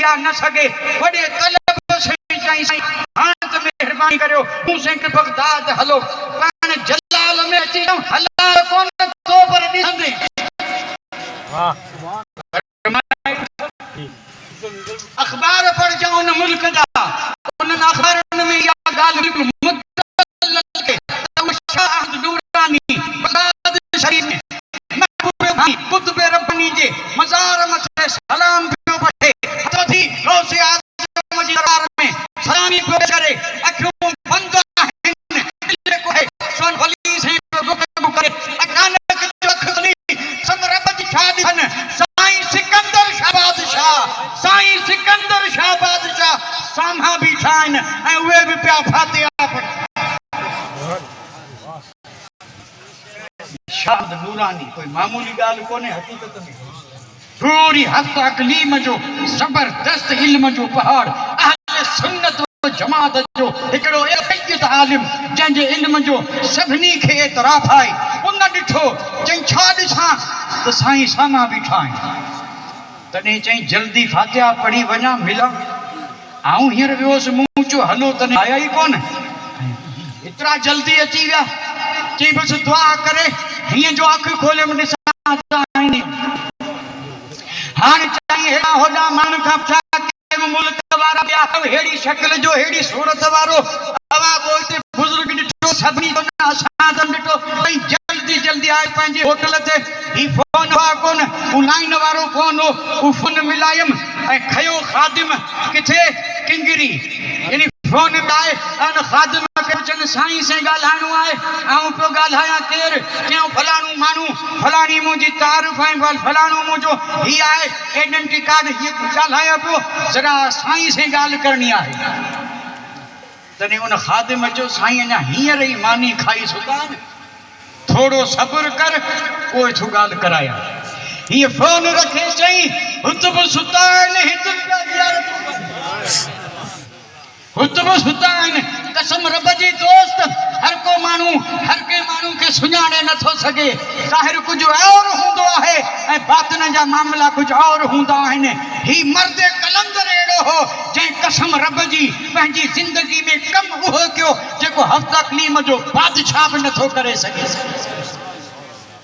आ न सके वडे तलब से चाई हां त मेहरबानी करियो मूंसे के बगदाद हलो पान जलाल में अची हला कोन तो पर ॾिसंदे वाह अखबार पढ़ जाओ न मुल्क दा उन अखबारन में या गाल मुतल के शाह नूरानी बगदाद शरीफ में महबूब भाई कुतुब रब्बानी जे मजार मथे सलाम पियो पढ़े तो थी रोज़े आज़म जी दरबार में सलामी पियो करे अखियों बंद आहिन दिल को है सोन वली से गुफ्तगू करे अचानक चख खुली सब रब जी छा दिहन साईं सिकंदर शाह बादशाह साम्हा बीठा आहिनि ऐं उहे बि पिया फातिहा पढ़नि शाह नूरानी कोई मामूली ॻाल्हि कोन्हे हक़ीक़त में पूरी हक़ अक़लीम जो ज़बरदस्त इल्म जो पहाड़ अहले सुन्नत व जमात जो हिकिड़ो सैयद आलिम जंहिंजे इल्म जो सभिनी खे एतराफ़ आहे उन ॾिठो चई छा ॾिसां त साईं साम्हा बीठा आहिनि तॾहिं चई जल्दी फातिहा पढ़ी वञा मिलां आऊं हींअर वियोसि मूं चयो हलो तने आया ई कोन एतिरा जल्दी अची विया चई बसि दुआ करे हीअं जो अखि खोले ॾिसां हाणे चई हेॾा होॾा माण्हू खां छा मुल्क वारा ॿिया अहिड़ी शक्ल जो अहिड़ी सूरत वारो हवा पोइ हिते बुज़ुर्ग ॾिठो सभिनी असां ॾिठो भई जल्दी जल्दी आए पंहिंजे होटल ते ही फोन हुआ कोन हू लाइन वारो फोन हो हू फोन मिलायम ऐं खयो ख़ादिम किथे किंगरी यानी फोन मिलाए ऐं ख़ादिम खे चवनि साईं से ॻाल्हाइणो आहे ऐं पियो ॻाल्हायां केरु चयूं फलाणो माण्हू फलाणी मुंहिंजी तारीफ़ ऐं फलाणो मुंहिंजो हीअ आहे आइडेंटिटी कार्ड हीअ ॻाल्हायां पियो ज़रा साईं से ॻाल्हि करणी आहे तॾहिं उन ख़ादिम चयो साईं अञा हींअर ई मानी खाई सुधा न थोड़ो सब्र कर पोइ थो ॻाल्हि करायां हीअ फोन रखे चई हुत बि सुता आहिनि हुत बि सुता आहिनि कसम रब जी दोस्त हर को माण्हू खे सुञाणे नथो सघे ज़ाहिर कुझु और हूंदो आहे ऐं बातिन जा मामला कुझु और हूंदा आहिनि ही मर्द कलंदर अहिड़ो हो जंहिं कसम रब जी पंहिंजी ज़िंदगी में कमु उहो कयो जेको हफ़्ता अक़लीम जो बादशाह बि नथो करे सघे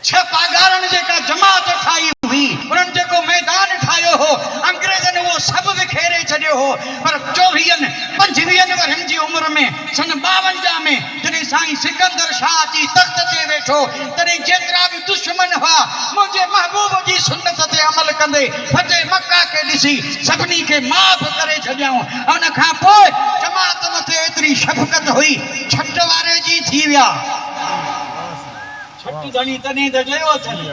छह पागारनि जेका जमात ठाही हुई उन्हनि जेको मैदान ठाहियो हो अंग्रेज़नि उहो सभु विखेरे छॾियो हो पर 24-25 वरनि जी उमिरि में सन 52 में जॾहिं साईं सिकंदर शाह अची तख़्त ते वेठो तॾहिं जेतिरा बि दुश्मन हुआ मुंहिंजे महबूब जी सुन्नत ते अमल कंदे फतेह मक्का खे ॾिसी सभिनी खे माफ़ करे छॾियऊं उन खां पोइ जमात मथे एतिरी शफ़क़त हुई छट वारे जी थी विया छट धणी तॾहिं त चयो अथनि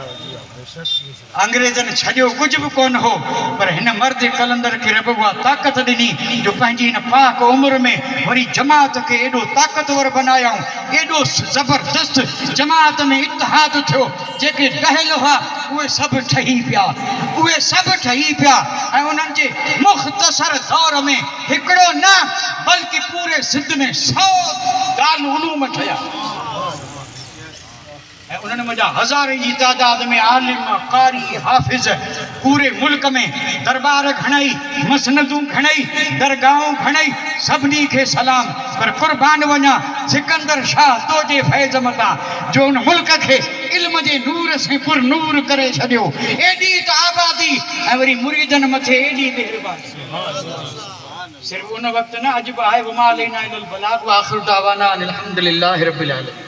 अंग्रेज़नि छॾियो कुझु बि कोन हो पर हिन मर्द कलंदर खे रब उहा ताक़त ॾिनी जो पंहिंजी हिन पाक उमिरि में वरी जमात खे एॾो ताक़तवर बनायऊं एॾो ज़बरदस्त जमात में इतिहाद थियो जेके ॾहियल हुआ उहे सभु ठही पिया ऐं उन्हनि जे मुख़्तसर दौर में हिकिड़ो न बल्कि पूरे सिंध में 100 दारूलूम ठहिया उन्होंने मुझा हज़ारे की तादाद में आलिम कारी हाफिज पूरे मुल्क में दरबार खणाई मसनदूं खणाई दरगाहों खणाई सभिनी खे सलाम पर कुर्बान वञा सिकंदर शाह तोजे फैज़ मता जो उन मुल्क खे इल्म जे नूर से पुर नूर करे छॾियो एडी त आबादी ऐं वरी मुरीदन मथे एडी मेहरबानी सिर्फ उन वक्त न अजब आहे वमा अलैना इल्लल बलाग व आखिर दावाना अल्हम्दुलिल्लाहि रब्बिल आलमीन।